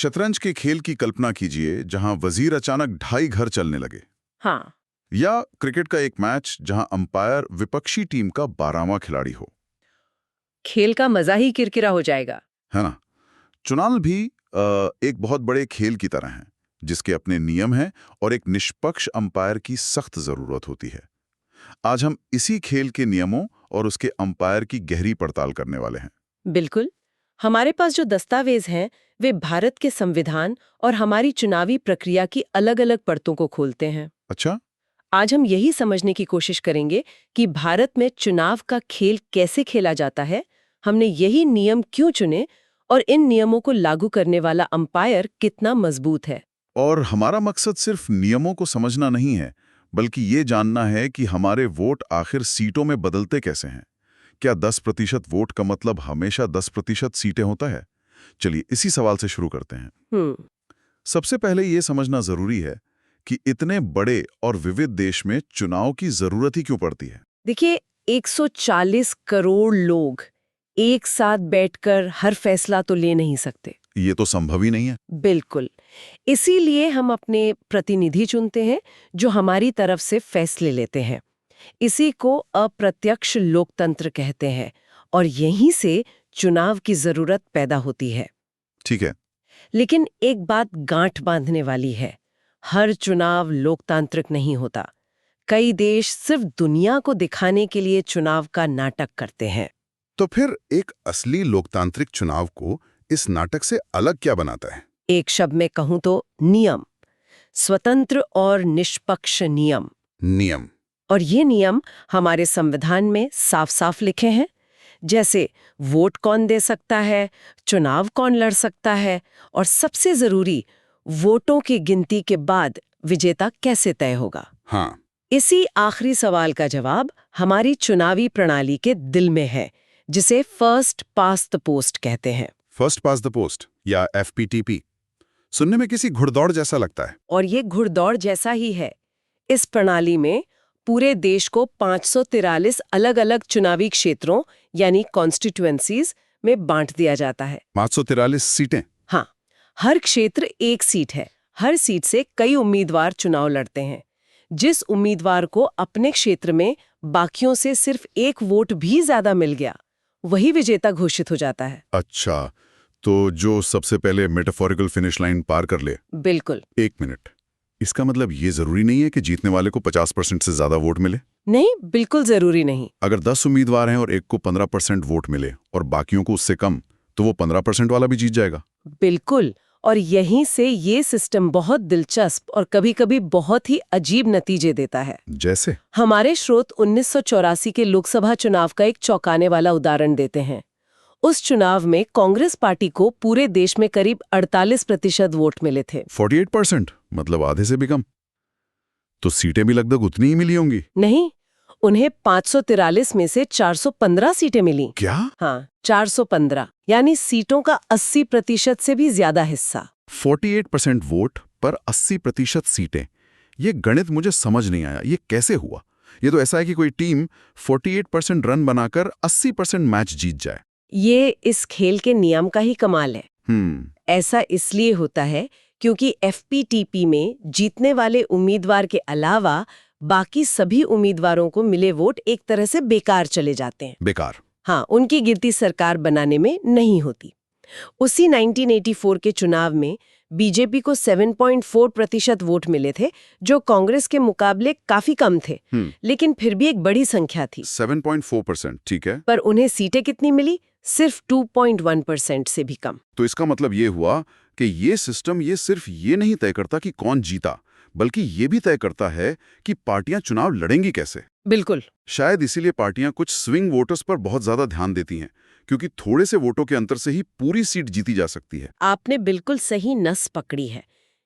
शतरंज के खेल की कल्पना कीजिए जहां वजीर अचानक 2.5 घर चलने लगे। हाँ, या क्रिकेट का एक मैच जहां अंपायर विपक्षी टीम का 12वां खिलाड़ी हो। खेल का मजा ही किरकिरा हो जाएगा। है ना। चुनाव भी एक बहुत बड़े खेल की तरह है जिसके अपने नियम हैं और एक निष्पक्ष अंपायर की सख्त जरूरत होती है। आज हम इसी खेल के नियमों और उसके अंपायर की गहरी पड़ताल करने वाले हैं। बिल्कुल। हमारे पास जो दस्तावेज हैं, वे भारत के संविधान और हमारी चुनावी प्रक्रिया की अलग-अलग परतों को खोलते हैं। अच्छा। आज हम यही समझने की कोशिश करेंगे कि भारत में चुनाव का खेल कैसे खेला जाता है, हमने यही नियम क्यों चुने और इन नियमों को लागू करने वाला अंपायर कितना मजबूत है। और हमारा मकसद सिर्फ नियमों को समझना नहीं है, बल्कि ये जानना है कि हमारे वोट आखिर सीटों में बदलते कैसे हैं। क्या 10% वोट का मतलब हमेशा 10% सीटें होता है? चलिए इसी सवाल से शुरू करते हैं। सबसे पहले ये समझना जरूरी है कि इतने बड़े और विविध देश में चुनाव की जरूरत ही क्यों पड़ती है। देखिए, 140 करोड़ लोग एक साथ बैठकर हर फैसला तो ले नहीं सकते। ये तो संभव ही नहीं है। बिल्कुल। इसीलिए हम अपने प्रतिनिधि चुनते हैं जो हमारी तरफ से फैसले लेते हैं। इसी को अप्रत्यक्ष लोकतंत्र कहते हैं और यहीं से चुनाव की जरूरत पैदा होती है। ठीक है। लेकिन एक बात गांठ बांधने वाली है, हर चुनाव लोकतांत्रिक नहीं होता। कई देश सिर्फ दुनिया को दिखाने के लिए चुनाव का नाटक करते हैं। तो फिर एक असली लोकतांत्रिक चुनाव को इस नाटक से अलग क्या बनाता है? एक शब्द में कहूं तो नियम, स्वतंत्र और निष्पक्ष नियम। नियम। और ये नियम हमारे संविधान में साफ-साफ लिखे हैं। जैसे वोट कौन दे सकता है, चुनाव कौन लड़ सकता है और सबसे जरूरी, वोटों की गिनती के बाद विजेता कैसे तय होगा। हाँ। इसी आखिरी सवाल का जवाब हमारी चुनावी प्रणाली के दिल में है, जिसे फर्स्ट पास्ट द पोस्ट कहते हैं। फर्स्ट पास द पोस्ट या FPTP सुनने में किसी घुड़दौड़ जैसा लगता है। और ये घुड़दौड़ जैसा ही है। इस प्रणाली में पूरे देश को 543 अलग-अलग चुनावी क्षेत्रों यानी कॉन्स्टिट्यूएंसीज में बांट दिया जाता है। 543 सीटें। हाँ, हर क्षेत्र एक सीट है। हर सीट से कई उम्मीदवार चुनाव लड़ते हैं। जिस उम्मीदवार को अपने क्षेत्र में बाकियों से सिर्फ एक वोट भी ज्यादा मिल गया, वही विजेता घोषित हो जाता है। अच्छा, तो जो सबसे पहले मेटाफोरिकल फिनिश लाइन पार कर ले। बिल्कुल। एक मिनट, इसका मतलब ये जरूरी नहीं है कि जीतने वाले को 50% से ज्यादा वोट मिले? नहीं, बिल्कुल जरूरी नहीं। अगर 10 उम्मीदवार हैं और एक को 15% वोट मिले और बाकियों को उससे कम, तो वो 15% वाला भी जीत जाएगा? बिल्कुल। और यहीं से ये सिस्टम बहुत दिलचस्प और कभी-कभी बहुत ही अजीब नतीजे देता है। जैसे? हमारे स्रोत 1984 के लोकसभा चुनाव का एक चौंकाने वाला उदाहरण देते हैं। उस चुनाव में कांग्रेस पार्टी को पूरे देश में करीब 48% वोट मिले थे। 48%? मतलब आधे से भी कम। तो सीटें भी लगभग उतनी ही मिली होंगी। नहीं, उन्हें 543 में से 415 सीटें मिली। क्या? हाँ, 415, यानी सीटों का 80% से भी ज्यादा हिस्सा। 48% वोट पर 80% सीटें। ये गणित मुझे समझ नहीं आया, ये कैसे हुआ? ये तो ऐसा है कि कोई टीम 48% रन बनाकर 80% मैच जीत जाए। ये इस खेल के नियम का ही कमाल है। ऐसा इसलिए होता है क्योंकि FPTP में जीतने वाले उम्मीदवार के अलावा बाकी सभी उम्मीदवारों को मिले वोट एक तरह से बेकार चले जाते हैं। बेकार? हाँ, उनकी गिनती सरकार बनाने में नहीं होती। उसी 1984 के चुनाव में बीजेपी को 7.4% वोट मिले थे, जो कांग्रेस के मुकाबले काफी कम थे, लेकिन फिर भी एक बड़ी संख्या थी। 7.4%, ठीक है। पर उन्हें सीटें कितनी मिली? सिर्फ 2.1% से भी कम। तो इसका मतलब ये हुआ कि ये सिस्टम ये सिर्फ ये नहीं तय करता कि कौन जीता, बल्कि ये भी तय करता है कि पार्टियां चुनाव लड़ेंगी कैसे। बिल्कुल। शायद इसीलिए पार्टियां कुछ स्विंग वोटर्स पर बहुत ज्यादा ध्यान देती हैं, क्योंकि थोड़े से वोटों के अंतर से ही पूरी सीट जीती जा सकती है। आपने बिल्कुल सही नस पकड़ी है।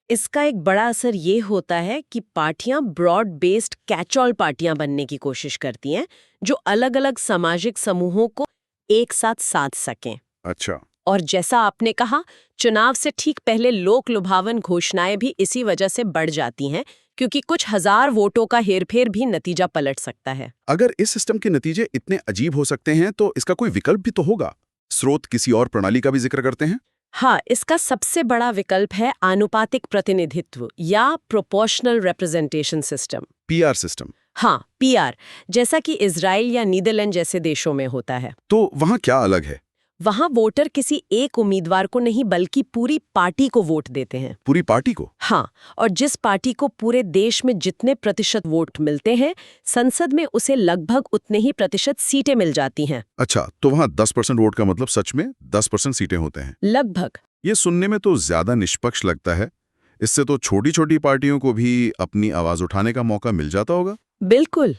इसका एक बड़ा असर ये होता है कि पार्टियां ब्रॉड बेस्ड कैच ऑल पार्टियां बनने की कोशिश करती हैं, जो अलग-अलग सामाजिक समूहों को एक साथ साध सकें। अच्छा। और जैसा आपने कहा, चुनाव से ठीक पहले लोक लुभावन घोषणाएं भी इसी वजह से बढ़ जाती हैं, क्योंकि कुछ हजार वोटों का हेरफेर भी नतीजा पलट सकता है। अगर इस सिस्टम के नतीजे इतने अजीब हो सकते हैं, तो इसका कोई विकल्प भी तो होगा। स्रोत किसी और प्रणाली का भी जिक्र करते हैं? हाँ, इसका सबसे बड़ा विकल्प है आनुपातिक प्रतिनिधित्व या proportional representation system. PR system. हाँ, पीआर, जैसा कि इजराइल या नीदरलैंड जैसे देशों में होता है। तो वहाँ क्या अलग है? वहाँ वोटर किसी एक उम्मीदवार को नहीं बल्कि पूरी पार्टी को वोट देते हैं। पूरी पार्टी को? हाँ, और जिस पार्टी को पूरे देश में जितने प्रतिशत वोट मिलते हैं, संसद में उसे लगभग उतने ही प्रतिशत सीटें मिल जाती हैं। अच्छा, तो वहाँ 10% वोट का मतलब सच में 10% सीटें होते हैं? लगभग। ये सुनने में तो ज्यादा निष्पक्ष लगता है। इससे तो छोटी-छोटी पार्टियों को भी अपनी आवाज उठाने का मौका मिल जाता होगा? बिल्कुल।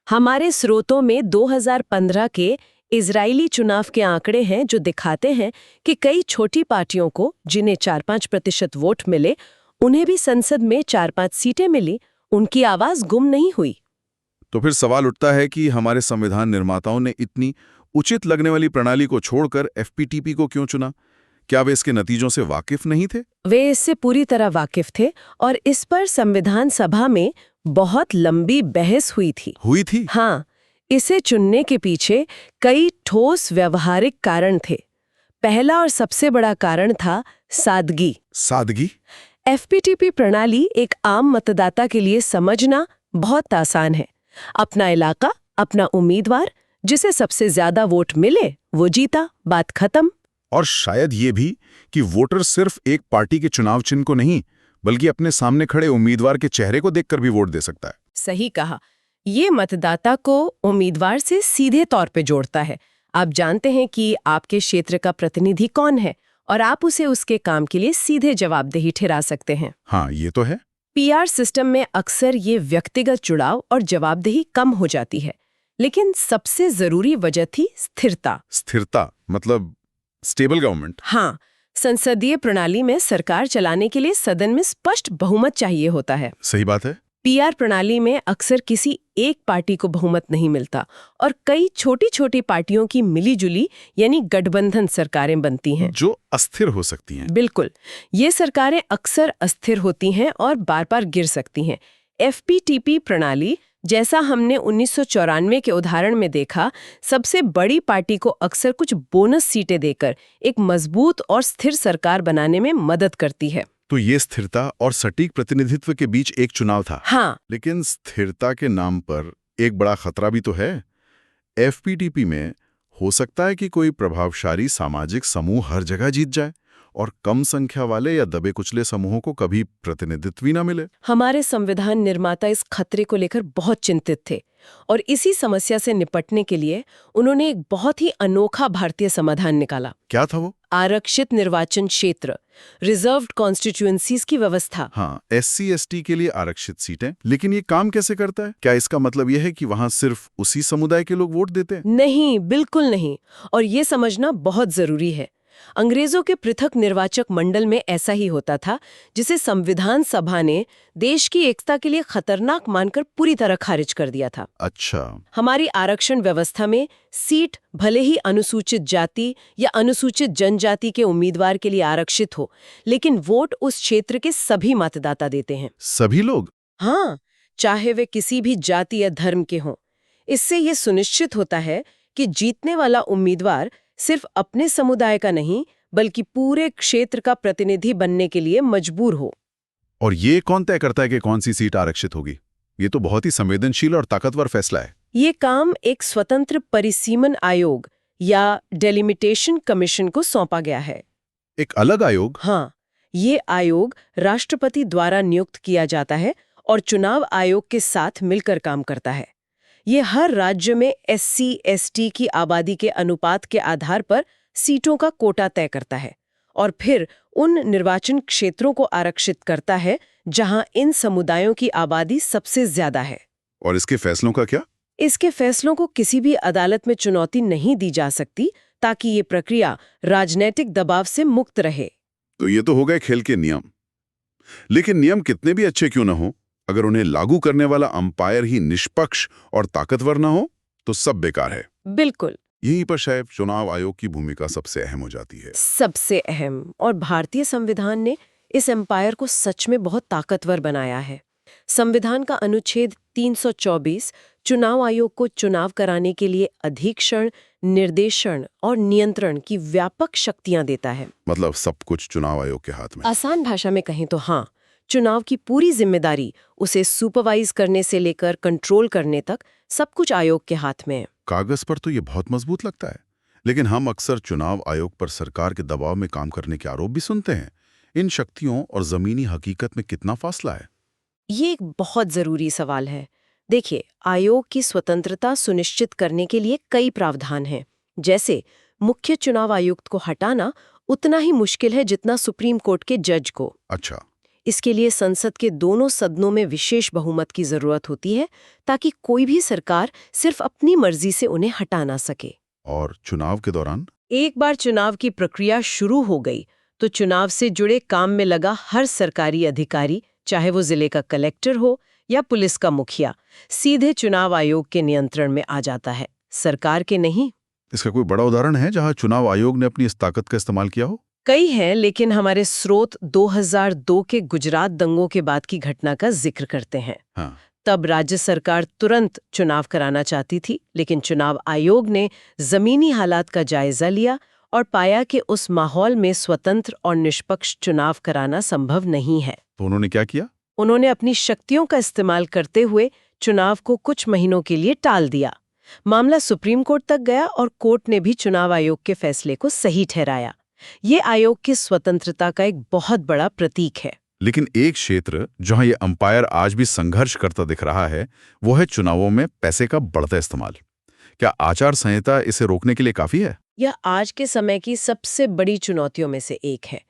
हमारे स्रोतों में 2015 के इजरायली चुनाव के आंकड़े हैं जो दिखाते हैं कि कई छोटी पार्टियों को, जिन्हें 4-5% वोट मिले, उन्हें भी संसद में 4-5 सीटें मिली, उनकी आवाज गुम नहीं हुई। तो फिर सवाल उठता है कि हमारे संविधान निर्माताओं ने इतनी उचित लगने वाली प्रणाली को छोड़कर एफपीटीपी को क्यों चुना? क्या वे इसके नतीजों से वाकिफ नहीं थे? वे इससे पूरी तरह वाकिफ थे और इस पर संविधान सभा में बहुत लंबी बहस हुई थी। हुई थी? हाँ, इसे चुनने के पीछे कई ठोस व्यवहारिक कारण थे। पहला और सबसे बड़ा कारण था सादगी। सादगी? एफपीटीपी प्रणाली एक आम मतदाता के लिए समझना बहुत आसान है। अपना इलाका, अपना उम्मीदवार, जिसे सबसे ज्यादा वोट मिले वो जीता, बात खत्म। और शायद ये भी कि वोटर सिर्फ एक पार्टी के चुनाव चिन्ह को नहीं, बल्कि अपने सामने खड़े उम्मीदवार के चेहरे को देखकर भी वोट दे सकता है। सही कहा। ये मतदाता को उम्मीदवार से सीधे तौर पे जोड़ता है। आप जानते हैं कि आपके क्षेत्र का प्रतिनिधि कौन है और आप उसे उसके काम के लिए सीधे जवाबदेही ठहरा सकते हैं। हाँ, ये तो है। पीआर सिस्टम में अक्सर ये व्यक्तिगत जुड़ाव और जवाबदेही कम हो जाती है, लेकिन सबसे जरूरी वजह थी स्थिरता। स्थिरता मतलब स्टेबल गवर्नमेंट? हाँ, संसदीय प्रणाली में सरकार चलाने के लिए सदन में स्पष्ट बहुमत चाहिए होता है। सही बात है। पीआर प्रणाली में अक्सर किसी एक पार्टी को बहुमत नहीं मिलता और कई छोटी छोटी पार्टियों की मिलीजुली यानी गठबंधन सरकारें बनती हैं, जो अस्थिर हो सकती हैं। बिल्कुल, ये सरकारें अक्सर अस्थिर होती हैं और बार बार गिर सकती हैं। एफपीटीपी प्रणाली, जैसा हमने 1994 के उदाहरण में देखा, सबसे बड़ी पार्टी को अक्सर कुछ बोनस सीटें देकर एक मजबूत और स्थिर सरकार बनाने में मदद करती है। तो ये स्थिरता और सटीक प्रतिनिधित्व के बीच एक चुनाव था। हाँ, लेकिन स्थिरता के नाम पर एक बड़ा खतरा भी तो है। एफपीटीपी में हो सकता है कि कोई प्रभावशाली सामाजिक समूह हर जगह जीत जाए और कम संख्या वाले या दबे कुचले समूहों को कभी प्रतिनिधित्व ही ना मिले। हमारे संविधान निर्माता इस खतरे को लेकर बहुत चिंतित थे और इसी समस्या से निपटने के लिए उन्होंने एक बहुत ही अनोखा भारतीय समाधान निकाला। क्या था वो? आरक्षित निर्वाचन क्षेत्र, रिजर्व्ड कॉन्स्टिट्यूएंसीज की व्यवस्था। हाँ, SC/ST के लिए आरक्षित सीटें। लेकिन ये काम कैसे करता है? क्या इसका मतलब यह है कि वहां सिर्फ उसी समुदाय के लोग वोट देते हैं? नहीं, बिल्कुल नहीं। और ये समझना बहुत जरूरी है। अंग्रेजों के पृथक निर्वाचक मंडल में ऐसा ही होता था, जिसे संविधान सभा ने देश की एकता के लिए खतरनाक मानकर पूरी तरह खारिज कर दिया था। अच्छा। हमारी आरक्षण व्यवस्था में सीट भले ही अनुसूचित जाति या अनुसूचित जनजाति के उम्मीदवार के लिए आरक्षित हो, लेकिन वोट उस क्षेत्र के सभी मतदाता देते हैं। सभी लोग? हाँ, चाहे वे किसी भी जाति या धर्म के हों। इससे ये सुनिश्चित होता है कि जीतने वाला उम्मीदवार सिर्फ अपने समुदाय का नहीं, बल्कि पूरे क्षेत्र का प्रतिनिधि बनने के लिए मजबूर हो। और ये कौन तय करता है कि कौन सी सीट आरक्षित होगी? ये तो बहुत ही संवेदनशील और ताकतवर फैसला है। ये काम एक स्वतंत्र परिसीमन आयोग या डेलिमिटेशन कमीशन को सौंपा गया है। एक अलग आयोग? हाँ, ये आयोग राष्ट्रपति द्वारा नियुक्त किया जाता है और चुनाव आयोग के साथ मिलकर काम करता है। ये हर राज्य में SC/ST की आबादी के अनुपात के आधार पर सीटों का कोटा तय करता है और फिर उन निर्वाचन क्षेत्रों को आरक्षित करता है जहां इन समुदायों की आबादी सबसे ज्यादा है। और इसके फैसलों का क्या? इसके फैसलों को किसी भी अदालत में चुनौती नहीं दी जा सकती, ताकि ये प्रक्रिया राजनीतिक दबाव से मुक्त रहे। तो ये तो हो गए खेल के नियम। लेकिन नियम कितने भी अच्छे क्यों न हो, अगर उन्हें लागू करने वाला अंपायर ही निष्पक्ष और ताकतवर न हो, तो सब बेकार है। बिल्कुल। यहीं पर शायद चुनाव आयोग की भूमिका सबसे अहम हो जाती है। सबसे अहम। और भारतीय संविधान ने इस एम्पायर को सच में बहुत ताकतवर बनाया है। संविधान का अनुच्छेद 324 चुनाव आयोग को चुनाव कराने के लिए अधीक्षण, निर्देशन और नियंत्रण की व्यापक शक्तियां देता है। मतलब सब कुछ चुनाव आयोग के हाथ में। आसान भाषा में कहें तो हाँ, चुनाव की पूरी जिम्मेदारी उसे सुपरवाइज करने से लेकर कंट्रोल करने तक सब कुछ आयोग के हाथ में है। कागज पर तो ये बहुत मजबूत लगता है, लेकिन हम अक्सर चुनाव आयोग पर सरकार के दबाव में काम करने के आरोप भी सुनते हैं। इन शक्तियों और जमीनी हकीकत में कितना फासला है? ये एक बहुत जरूरी सवाल है। देखिए, आयोग की स्वतंत्रता सुनिश्चित करने के लिए कई प्रावधान हैं। जैसे मुख्य चुनाव आयुक्त को हटाना उतना ही मुश्किल है जितना सुप्रीम कोर्ट के जज को। अच्छा। इसके लिए संसद के दोनों सदनों में विशेष बहुमत की जरूरत होती है, ताकि कोई भी सरकार सिर्फ अपनी मर्जी से उन्हें हटा ना सके। और चुनाव के दौरान? एक बार चुनाव की प्रक्रिया शुरू हो गई तो चुनाव से जुड़े काम में लगा हर सरकारी अधिकारी, चाहे वो जिले का कलेक्टर हो या पुलिस का मुखिया, सीधे चुनाव आयोग के नियंत्रण में आ जाता है, सरकार के नहीं। इसका कोई बड़ा उदाहरण है जहां चुनाव आयोग ने अपनी इस ताकत का इस्तेमाल किया हो? कई हैं, लेकिन हमारे स्रोत 2002 के गुजरात दंगों के बाद की घटना का जिक्र करते हैं। हाँ। तब राज्य सरकार तुरंत चुनाव कराना चाहती थी, लेकिन चुनाव आयोग ने जमीनी हालात का जायजा लिया और पाया कि उस माहौल में स्वतंत्र और निष्पक्ष चुनाव कराना संभव नहीं है। तो उन्होंने क्या किया? उन्होंने अपनी शक्तियों का इस्तेमाल करते हुए चुनाव को कुछ महीनों के लिए टाल दिया। मामला सुप्रीम कोर्ट तक गया और कोर्ट ने भी चुनाव आयोग के फैसले को सही ठहराया। ये आयोग की स्वतंत्रता का एक बहुत बड़ा प्रतीक है। लेकिन एक क्षेत्र जहां ये अंपायर आज भी संघर्ष करता दिख रहा है, वो है चुनावों में पैसे का बढ़ता इस्तेमाल। क्या आचार संहिता इसे रोकने के लिए काफी है? यह आज के समय की सबसे बड़ी चुनौतियों में से एक है।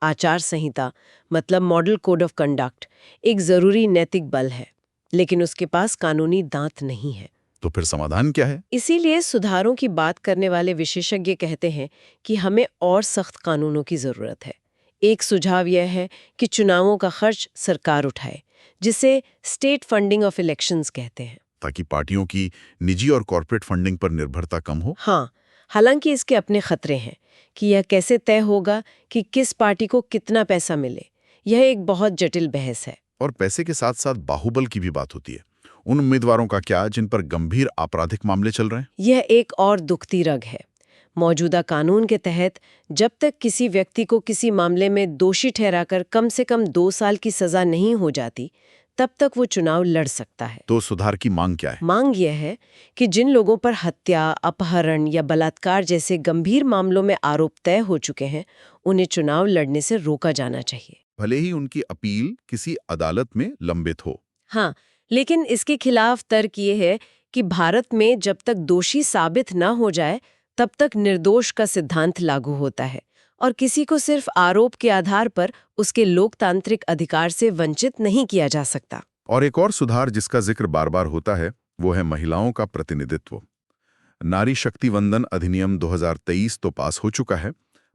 आचार संहिता मतलब मॉडल कोड ऑफ कंडक्ट एक जरूरी नैतिक बल है, लेकिन उसके पास कानूनी दांत नहीं है। तो फिर समाधान क्या है? इसीलिए सुधारों की बात करने वाले विशेषज्ञ कहते हैं कि हमें और सख्त कानूनों की जरूरत है। एक सुझाव यह है कि चुनावों का खर्च सरकार उठाए, जिसे स्टेट फंडिंग ऑफ इलेक्शंस कहते हैं, ताकि पार्टियों की निजी और कॉर्पोरेट फंडिंग पर निर्भरता कम हो। हाँ, हालांकि इसके अपने खतरे हैं कि यह कैसे तय होगा कि किस पार्टी को कितना पैसा मिले। यह एक बहुत जटिल बहस है। और पैसे के साथ साथ बाहुबल की भी बात होती है। उन उम्मीदवारों का क्या जिन पर गंभीर आपराधिक मामले चल रहे हैं? यह एक और दुखती रग है। मौजूदा कानून के तहत जब तक किसी व्यक्ति को किसी मामले में दोषी ठहराकर कम से कम 2 साल की सजा नहीं हो जाती, तब तक वो चुनाव लड़ सकता है। तो सुधार की मांग क्या है? मांग यह है कि जिन लोगों पर हत्या, अपहरण या बलात्कार जैसे गंभीर मामलों में आरोप तय हो चुके हैं, उन्हें चुनाव लड़ने से रोका जाना चाहिए, भले ही उनकी अपील किसी अदालत में लंबित हो। हाँ, लेकिन इसके खिलाफ तर्क ये है कि भारत में जब तक दोषी साबित न हो जाए, तब तक निर्दोष का सिद्धांत लागू होता है और किसी को सिर्फ आरोप के आधार पर उसके लोकतांत्रिक अधिकार से वंचित नहीं किया जा सकता। और एक और सुधार जिसका जिक्र बार बार होता है, वो है महिलाओं का प्रतिनिधित्व। नारी शक्ति वंदन अधिनियम 2023 तो पास हो चुका है,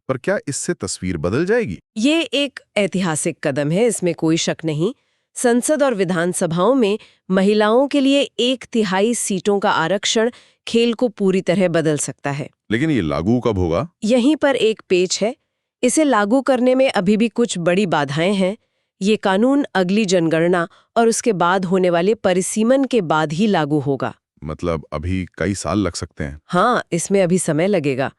पर क्या इससे तस्वीर बदल जाएगी? ये एक ऐतिहासिक कदम है, इसमें कोई शक नहीं। संसद और विधानसभाओं में महिलाओं के लिए 1/3 सीटों का आरक्षण खेल को पूरी तरह बदल सकता है। लेकिन ये लागू कब होगा? यहीं पर एक पेच है। इसे लागू करने में अभी भी कुछ बड़ी बाधाएं हैं। ये कानून अगली जनगणना और उसके बाद होने वाले परिसीमन के बाद ही लागू होगा। मतलब अभी कई साल लग सकते हैं। हाँ, इसमें अभी समय लगेगा।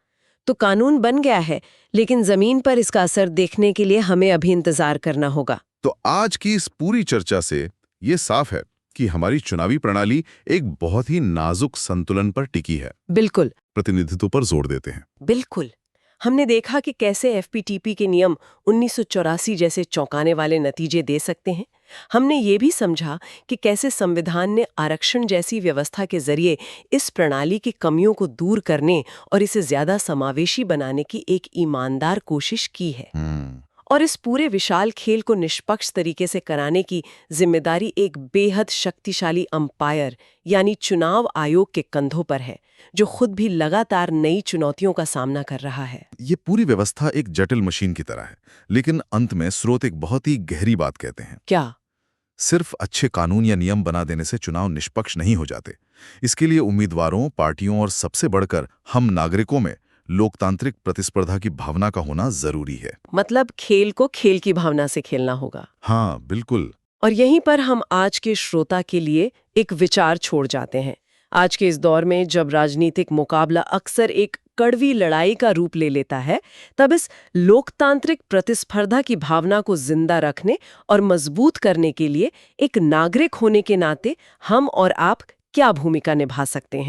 तो कानून बन गया है, लेकिन जमीन पर इसका असर देखने के लिए हमें अभी इंतजार करना होगा। तो आज की इस पूरी चर्चा से ये साफ है कि हमारी चुनावी प्रणाली एक बहुत ही नाजुक संतुलन पर टिकी है। बिल्कुल, प्रतिनिधित्व पर जोर देते हैं। बिल्कुल। हमने देखा कि कैसे एफपीटीपी के नियम 1984 जैसे चौंकाने वाले नतीजे दे सकते हैं। हमने ये भी समझा कि कैसे संविधान ने आरक्षण जैसी व्यवस्था के जरिए इस प्रणाली की कमियों को दूर करने और इसे ज्यादा समावेशी बनाने की एक ईमानदार कोशिश की है। और इस पूरे विशाल खेल को निष्पक्ष तरीके से कराने की जिम्मेदारी एक बेहद शक्तिशाली अंपायर यानी चुनाव आयोग के कंधों पर है, जो खुद भी लगातार नई चुनौतियों का सामना कर रहा है। ये पूरी व्यवस्था एक जटिल मशीन की तरह है, लेकिन अंत में स्रोत एक बहुत ही गहरी बात कहते हैं। क्या? सिर्फ अच्छे कानून या नियम बना देने से चुनाव निष्पक्ष नहीं हो जाते। इसके लिए उम्मीदवारों, पार्टियों और सबसे बढ़कर हम नागरिकों में लोकतांत्रिक प्रतिस्पर्धा की भावना का होना जरूरी है। मतलब खेल को खेल की भावना से खेलना होगा। हाँ, बिल्कुल। और यहीं पर हम आज के श्रोता के लिए एक विचार छोड़ जाते हैं। आज के इस दौर में जब राजनीतिक मुकाबला अक्सर एक कड़वी लड़ाई का रूप ले लेता है, तब इस लोकतांत्रिक प्रतिस्पर्धा की भावना को जिंदा रखने और मजबूत करने के लिए एक नागरिक होने के नाते हम और आप क्या भूमिका निभा सकते हैं?